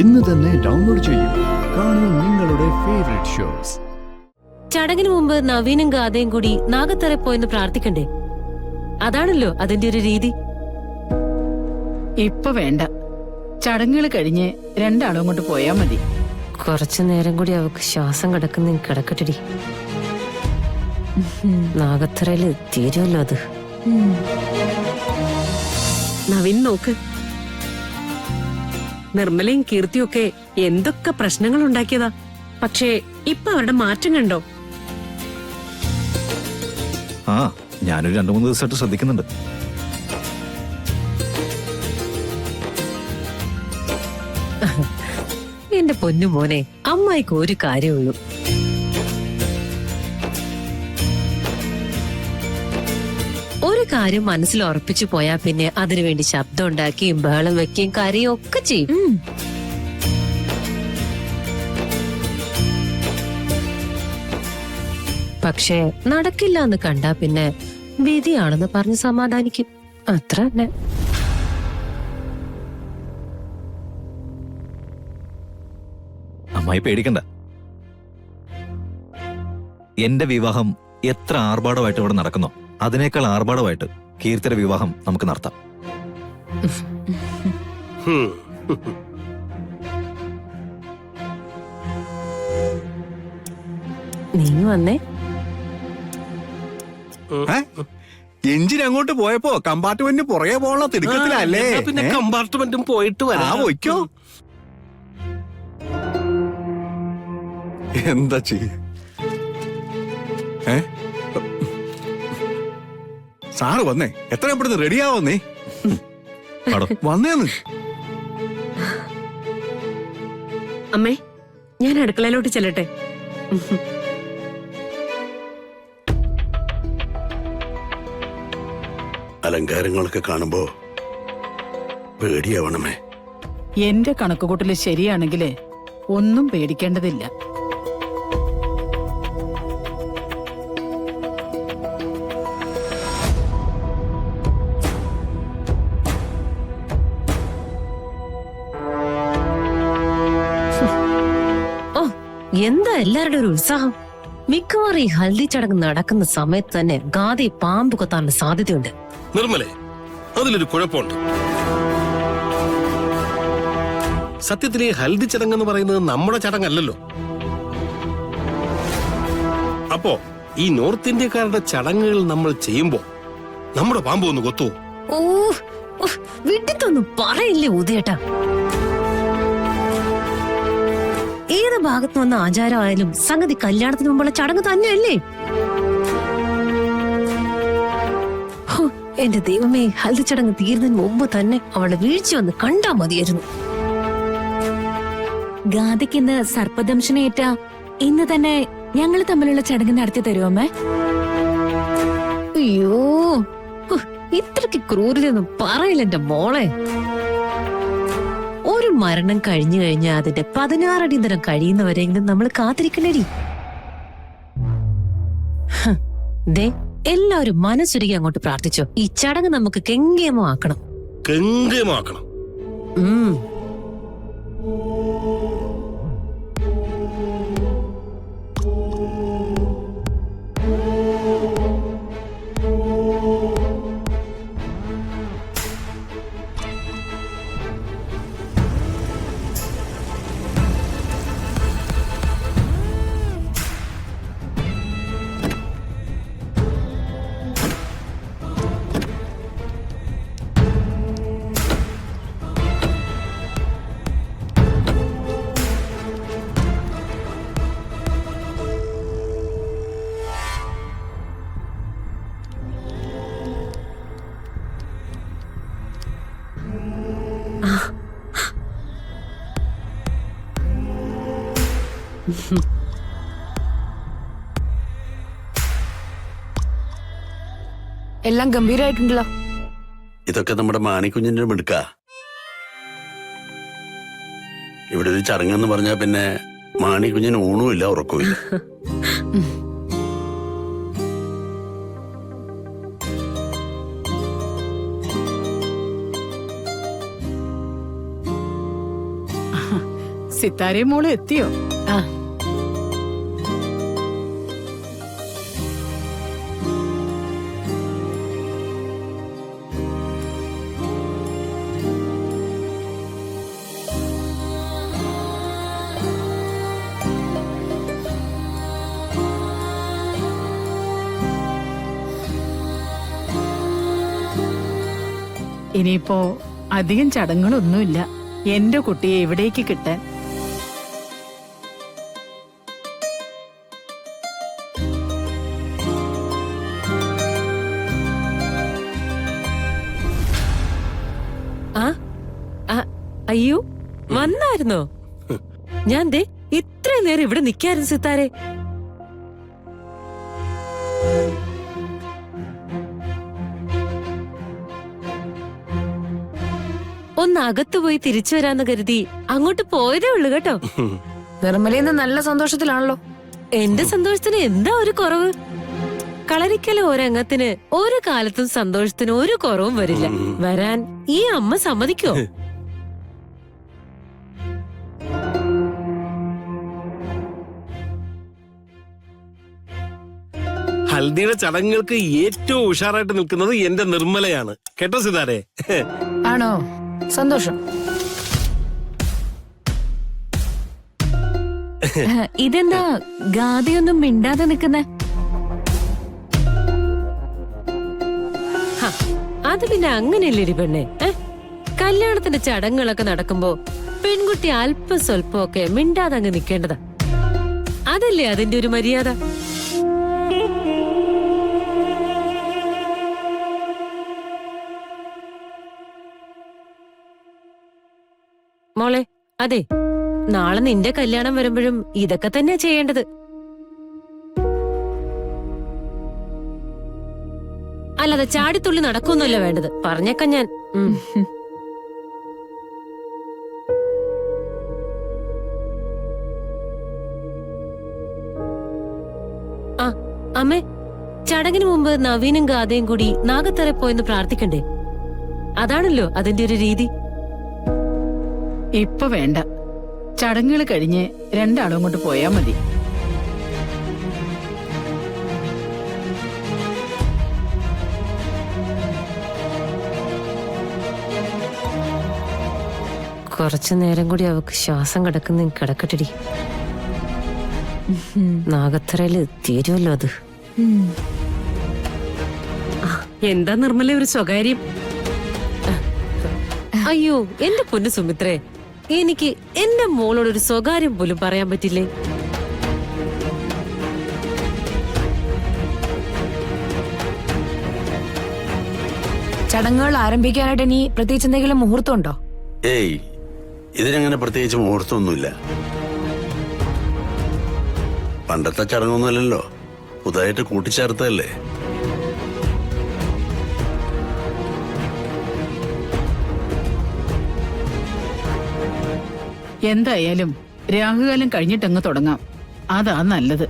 ഇന്ന് തന്നെ ഡൗൺലോഡ് ചെയ്യൂ. കാണൂ നിങ്ങളുടെ ഫേവറേറ്റ് ഷോസ്. ചടങ്ങിന് മുമ്പ് നവീനും ഗാഥയും കൂടി നാഗത്തറ പോയെന്ന് പ്രാർത്ഥിക്കണ്ടേ? അതാണല്ലോ അതിന്റെ ഒരു രീതി. ഇപ്പൊ വേണ്ട, ചടങ്ങുകൾ കഴിഞ്ഞ് രണ്ടാളും അങ്ങോട്ട് പോയാ മതി. കുറച്ചു നേരം കൂടി അവക്ക് ശ്വാസം കിടക്കുന്ന കിടക്കട്ടെടി. നാഗത്തറയില് തീരുമല്ലോ അത്. നവീൻ നോക്ക്, നിർമ്മലയും കീർത്തിയും ഒക്കെ എന്തൊക്കെ പ്രശ്നങ്ങൾ ഉണ്ടാക്കിയതാ. പക്ഷേ ഇപ്പൊ അവരുടെ മാറ്റം കണ്ടോ? ആ, ഞാനൊരു 2-3 ദിവസമായിട്ട് ശ്രദ്ധിക്കുന്നുണ്ട്. എന്റെ പൊന്നു മോനെ, അമ്മായിക്ക് ഒരു കാര്യമുള്ളൂ. ഒരു കാര്യം മനസ്സിൽ ഉറപ്പിച്ചു പോയാ പിന്നെ അതിനുവേണ്ടി ശബ്ദം ഉണ്ടാക്കിയും ബഹളം വെക്കുകയും കരയും ഒക്കെ ചെയ്യും. പക്ഷേ നടക്കില്ല എന്ന് കണ്ടാ പിന്നെ വിധിയാണെന്ന് പറഞ്ഞ് സമാധാനിക്കും. അത്ര തന്നെ. അമ്മായി പേടിക്കണ്ട. എന്റെ വിവാഹം എത്ര ആർഭാടമായിട്ട് ഇവിടെ നടക്കുന്നോ അതിനേക്കാൾ ആർഭാടമായിട്ട് കീർത്തിയുടെ വിവാഹം നമുക്ക് നടത്താം. നീ വന്നേ. എഞ്ചിൻ അങ്ങോട്ട് പോയപ്പോ കമ്പാർട്ട്മെന്റിന് പുറകെ പോകാനുള്ള തിടുക്കത്തിലല്ലേ? പിന്നെ കമ്പാർട്ട്മെന്റും പോയിട്ട് വയ്ക്കോ. എന്താ ചെയ്യ? സാറ് വന്നേ, എത്ര പെട്ടെന്ന് റെഡിയാവുന്നേ. വന്നേന്ന്. അമ്മേ, ഞാൻ അടുക്കളയിലോട്ട് ചെല്ലട്ടെ. അലങ്കാരങ്ങളൊക്കെ കാണുമ്പോ പേടിയാവണമേ. എന്റെ കണക്കുകൂട്ടല് ശരിയാണെങ്കിലേ ഒന്നും പേടിക്കേണ്ടതില്ല. എന്താ എല്ലാവരുടെ ഒരു ഉത്സാഹം! മിക്കവാറും ഈ ഹൽദി ചടങ്ങ് നടക്കുന്ന സമയത്ത് തന്നെ ഗാദയെ പാമ്പ് കൊത്താനുള്ള സാധ്യതയുണ്ട്. നിർമ്മലേ, അതിലൊരു കുഴപ്പമുണ്ട്. സത്യത്തിലെ ഹൽദി ചടങ്ങെന്ന് പറയുന്നത് നമ്മുടെ ചടങ്ങല്ലല്ലോ. അപ്പോ ഈ നോർത്ത് ഇന്ത്യക്കാരുടെ ചടങ്ങുകൾ നമ്മൾ ചെയ്യുമ്പോ നമ്മുടെ പാമ്പ് ഒന്ന് കൊത്തൂ. ഓ, വിട്ടിത്തൊന്നും പറയില്ലേ ഉദയേട്ടാ. ഏത് ഭാഗത്ത് വന്ന ആചാരമായാലും സംഗതി കല്യാണത്തിന് മുമ്പുള്ള ചടങ്ങ് തന്നെയല്ലേ? എന്റെ ദൈവമേ, ഹൽദി ചടങ്ങ് തീരുന്നതിന് മുമ്പ് തന്നെ അവളുടെ വീഴ്ച വന്ന് കണ്ടാ മതിയായിരുന്നു. ഗാദിക്ക് ഇന്ന് സർപ്പദംശനേറ്റ ഇന്ന് തന്നെ ഞങ്ങൾ തമ്മിലുള്ള ചടങ്ങ് നടത്തി തരുമേ? അയ്യോ, ഇത്രക്ക് ക്രൂരതയൊന്നും പറയില്ല എന്റെ മോളെ. ഒരു മരണം കഴിഞ്ഞു കഴിഞ്ഞാൽ അതിന്റെ 16 അടിയന്തരം കഴിയുന്നവരെങ്കിലും നമ്മൾ കാത്തിരിക്കണേടി. ദേ, എല്ലാവരും മനസ്സുരുകി അങ്ങോട്ട് പ്രാർത്ഥിച്ചോ. ഈ ചടങ്ങ് നമുക്ക് കെങ്കേമമാക്കണം. കെങ്കേമാക്കണം. എല്ലാം ഗംഭീരമായിട്ടുണ്ടല്ലോ. ഇതൊക്കെ നമ്മുടെ മാണിക്കുഞ്ഞിന്റെ മിടുക്ക. ഇവിടെ ഒരു ചടങ്ങെന്ന് പറഞ്ഞാ പിന്നെ മാണിക്കുഞ്ഞിന് ഊണുമില്ല ഉറക്കമില്ല. സിത്താരയും മോളും എത്തിയോ? ആ ഇനിയിപ്പോ അധികം ചടങ്ങുകളൊന്നുമില്ല എന്റെ കുട്ടിയെ ഇവിടേക്ക് കിട്ടാൻ. ആ ആ, അയ്യോ വന്നായിരുന്നോ? ഞാൻ ദേ ഇത്രയും നേരം ഇവിടെ നിക്കായിരുന്നു സിത്താരെ. ഒന്ന് അകത്തു പോയി തിരിച്ചു വരാന്ന് കരുതി അങ്ങോട്ട് പോയതേ ഉള്ളു കേട്ടോ. നിർമ്മലയിന്ന് നല്ല സന്തോഷത്തിലാണല്ലോ. എന്റെ സന്തോഷത്തിന് എന്താ ഒരു കുറവ്? കളരിക്കലെ ഒരംഗത്തിന് ഒരു കാലത്തും സന്തോഷത്തിന് ഒരു കുറവും വരില്ല. വരാൻ ഈ അമ്മ സമ്മതിക്കോ? ഹൽദിയുടെ ചടങ്ങുകൾക്ക് ഏറ്റവും ഉഷാറായിട്ട് നിൽക്കുന്നത് എന്റെ നിർമ്മലയാണ്. കേട്ടോ സിതാരെ? ആണോ? സന്തോഷം. ഇതെന്താ ഗാദിയൊന്നും മിണ്ടാതെ നിൽക്കുന്നേ? അത് പിന്നെ അങ്ങനെയല്ലേടി പെണ്ണെ. കല്യാണത്തിന്റെ ചടങ്ങുകളൊക്കെ നടക്കുമ്പോ പെൺകുട്ടി അല്പം സ്വല്പമൊക്കെ മിണ്ടാതെ അങ്ങ് നിക്കേണ്ടതാ. അതല്ലേ അതിന്റെ ഒരു മര്യാദ. മോളെ, അതെ, നാളെ നിന്റെ കല്യാണം വരുമ്പോഴും ഇതൊക്കെ തന്നെയാ ചെയ്യേണ്ടത്. അല്ലാതെ ചാടിത്തുള്ളി നടക്കൊന്നുമല്ല വേണ്ടത്. പറഞ്ഞേക്കാം ഞാൻ. ആ അമ്മേ, ചടങ്ങിന് മുമ്പ് നവീനും ഗാഥയും കൂടി നാഗത്തറ പോയെന്ന് പ്രാർത്ഥിക്കണ്ടേ? അതാണല്ലോ അതിന്റെ ഒരു രീതി. ഇപ്പൊ വേണ്ട. ചടങ്ങുകൾ കഴിഞ്ഞ് രണ്ടാളും കൊണ്ട് പോയാ മതി. കുറച്ചു നേരം കൂടി അവക്ക് ശ്വാസം കിടക്കുന്ന കിടക്കട്ടടി. നാഗത്തറയില് തീരുമല്ലോ അത്. എന്താ നിർമ്മല ഒരു സ്വകാര്യം? അയ്യോ എന്റെ പൊന്നു സുമിത്രേ, എനിക്ക് എന്റെ മോളോട് ഒരു സ്വകാര്യം പോലും പറയാൻ പറ്റില്ലേ? ചടങ്ങുകൾ ആരംഭിക്കാനായിട്ട് ഇനി പ്രത്യേകിച്ച് എന്തെങ്കിലും മുഹൂർത്തം ഉണ്ടോ? ഏയ്, ഇതിനങ്ങനെ പ്രത്യേകിച്ച് മുഹൂർത്തമൊന്നുമില്ല. പണ്ടത്തെ ചടങ്ങൊന്നുമല്ലല്ലോ, പുതുതായിട്ട് കൂട്ടിച്ചേർത്തതല്ലേ. എന്തായാലും രാഹുകാലം കഴിഞ്ഞിട്ടങ്ങ് തുടങ്ങാം. അതാ നല്ലത്.